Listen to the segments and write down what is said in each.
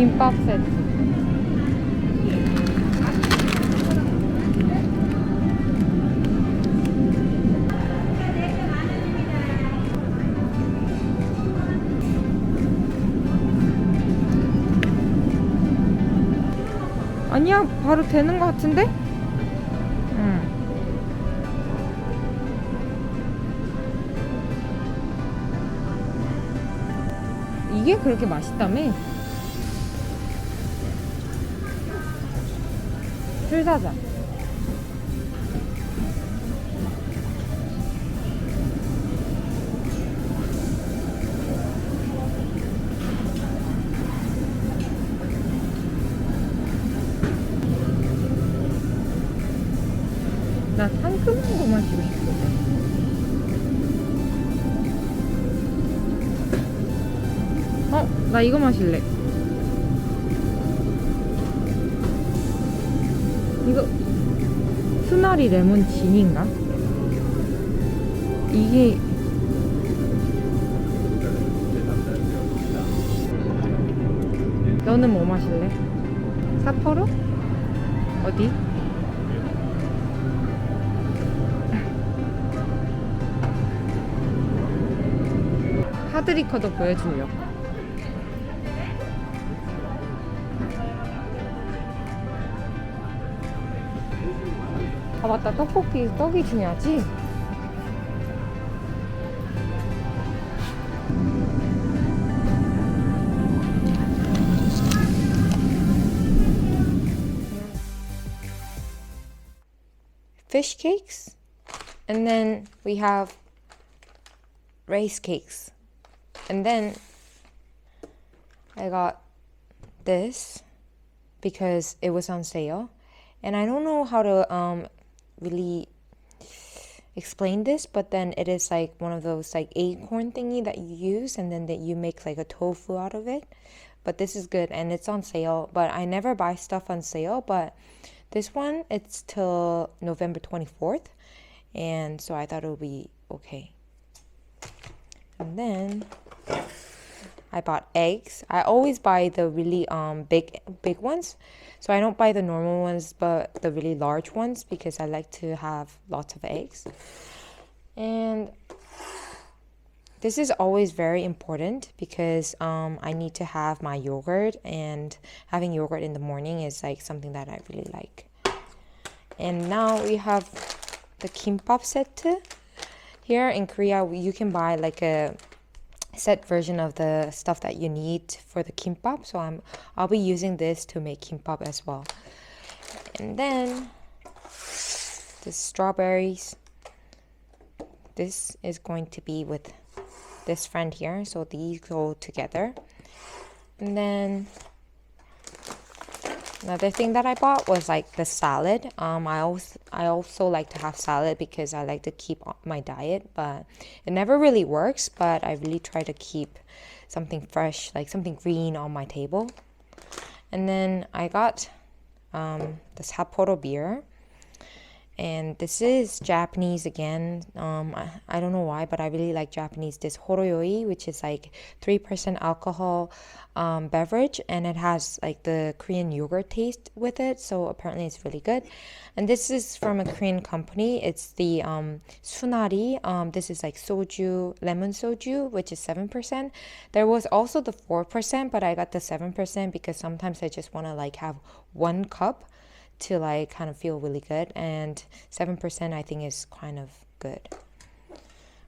김밥 세트. 아니야, 바로 되는 것 같은데? 응. 이게 그렇게 맛있다며? 줄 사자. 나 상큼한 거 마시고 싶어. 나 이거 마실래. 이거 수나리 레몬 진인가? 이게 너는 뭐 마실래? 사포로? 어디? 하드리커도 보여주려고. 아 맞다, 떡이 중요하지? Fish cakes, and then we have rice cakes, and then I got this because it was on sale, and I don't know how to really explain this, but then it is like one of those like acorn thingy that you use, and then that you make like a tofu out of it. But this is good, and it's on sale, but I never buy stuff on sale, but this one, it's till November 24th, and so I thought it would be okay. And then I bought eggs. I always buy the really big ones, so I don't buy the normal ones, but the really large ones, because I like to have lots of eggs. And this is always very important because I need to have my yogurt, and having yogurt in the morning is like something that I really like. And now we have the kimbap set. Here in Korea, you can buy like a set version of the stuff that you need for the kimbap. So I'll be using this to make kimbap as well. And then the strawberries. This is going to be with this friend here, so these go together. And then another thing that I bought was like the salad. I also like to have salad because I like to keep my diet, but it never really works. But I really try to keep something fresh, like something green on my table. And then I got the Sapporo beer. And this is Japanese again. I don't know why, but I really like Japanese. This horoyoi, which is like 3% alcohol beverage, and it has like the Korean yogurt taste with it. So apparently it's really good. And this is from a Korean company. It's the Sunari. This is like soju, lemon soju, which is 7%. There was also the 4%, but I got the 7% because sometimes I just want to like have one cup to like kind of feel really good, and 7% I think is kind of good.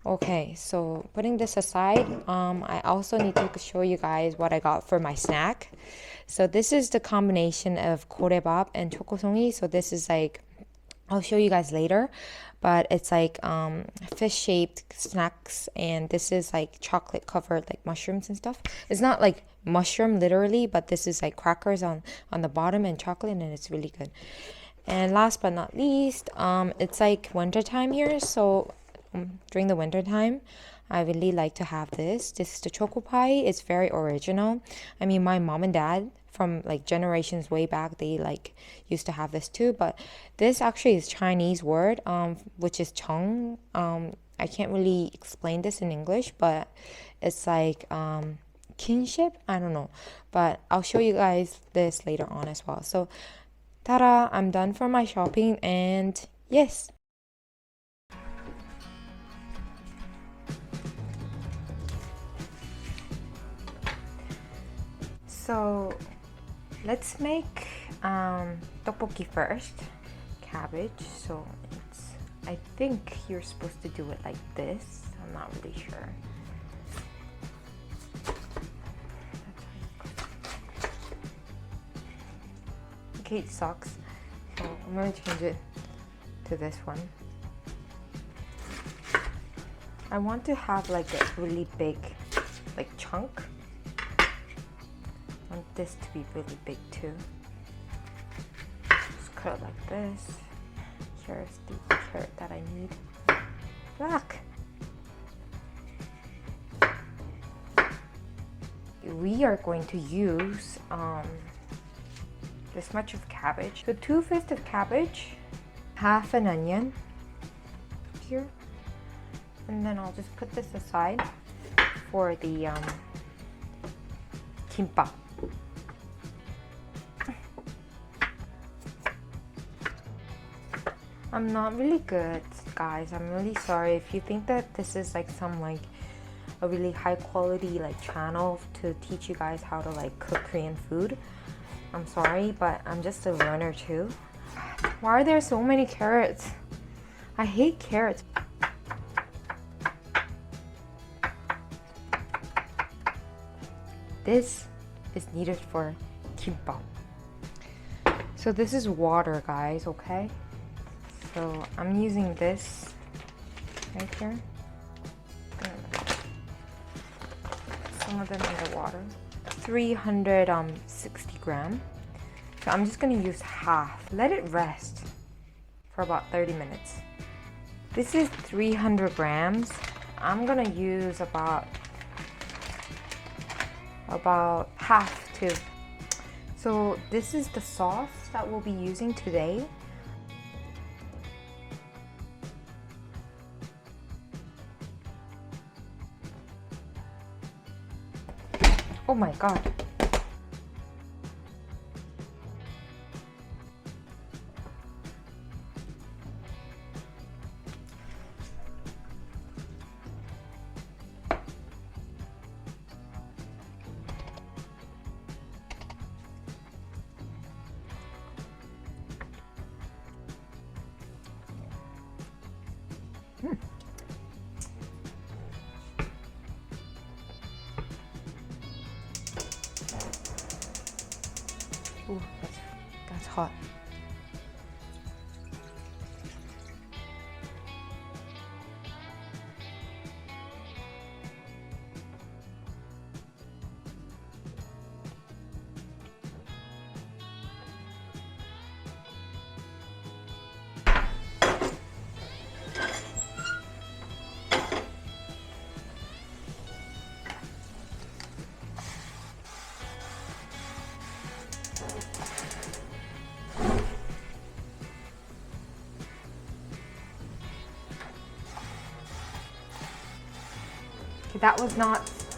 Okay, so putting this aside, I also need to show you guys what I got for my snack. So this is the combination of korebap and chokosongi. So this is like, I'll show you guys later, but it's like fish-shaped snacks, and this is like chocolate covered like mushrooms and stuff. It's not like mushroom literally, but this is like crackers on the bottom and chocolate, and it's really good. And last but not least, it's like winter time here, so during the winter time I really like to have this is the choco pie. It's very original. I mean, my mom and dad from like generations way back, they like used to have this too, but this actually is Chinese word, which is chong. I can't really explain this in English, but it's like kinship. I don't know, but I'll show you guys this later on as well. So ta-da, I'm done for my shopping, and yes. So let's make tteokbokki first. Cabbage. So I think you're supposed to do it like this. I'm not really sure. Okay, it sucks. So I'm gonna change it to this one. I want to have like a really big like chunk. I want this to be really big too. Just cut it like this. Here's the carrot that I need. Look! We are going to use this much of cabbage. So 2 fists of cabbage, half an onion here, and then I'll just put this aside for the gimbap. I'm not really good, guys. I'm really sorry if you think that this is like some like a really high quality like channel to teach you guys how to like cook Korean food. I'm sorry, but I'm just a learner too. Why are there so many carrots? I hate carrots. This is needed for gimbap. So this is water, guys, okay? So I'm using this right here. Some of them in the water. 360 grams. So I'm just gonna use half. Let it rest for about 30 minutes. This is 300 grams. I'm gonna use about half too. So this is the sauce that we'll be using today. Oh my god. Ooh, that's hot.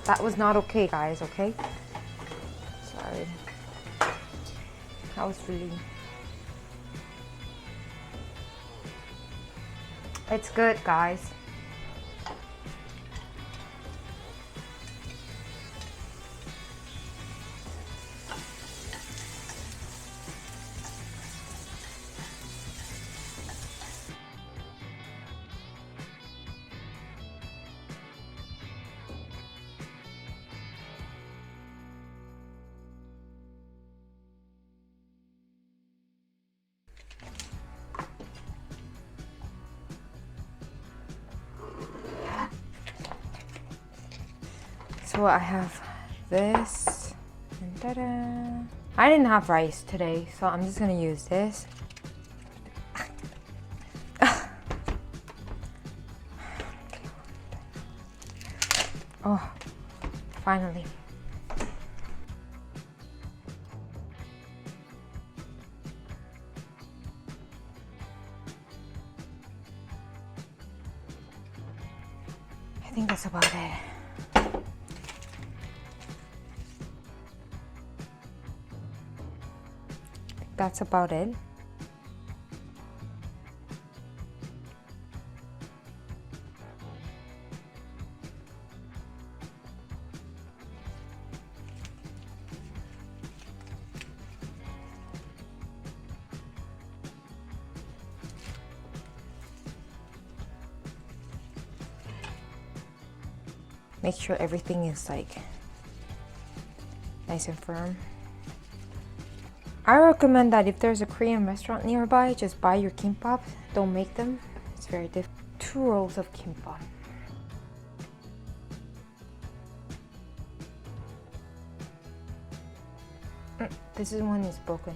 That was not okay, guys, okay? Sorry. That was really... It's good, guys. So I have this, and ta-da! I didn't have rice today, so I'm just gonna use this. Oh, finally. I think that's about it. that's about it. Make sure everything is like nice and firm. I recommend that if there's a Korean restaurant nearby, just buy your kimbap. Don't make them. It's very difficult. 2 rolls of kimbap. This one is broken.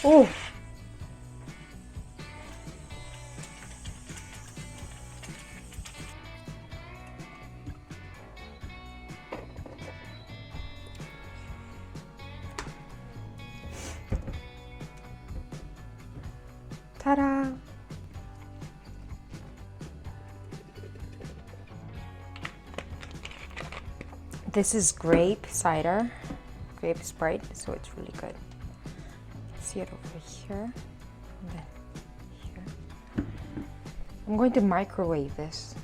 Oh! Ta-da! This is grape cider, grape Sprite, so it's really good. See it over here, and then here. I'm going to microwave this.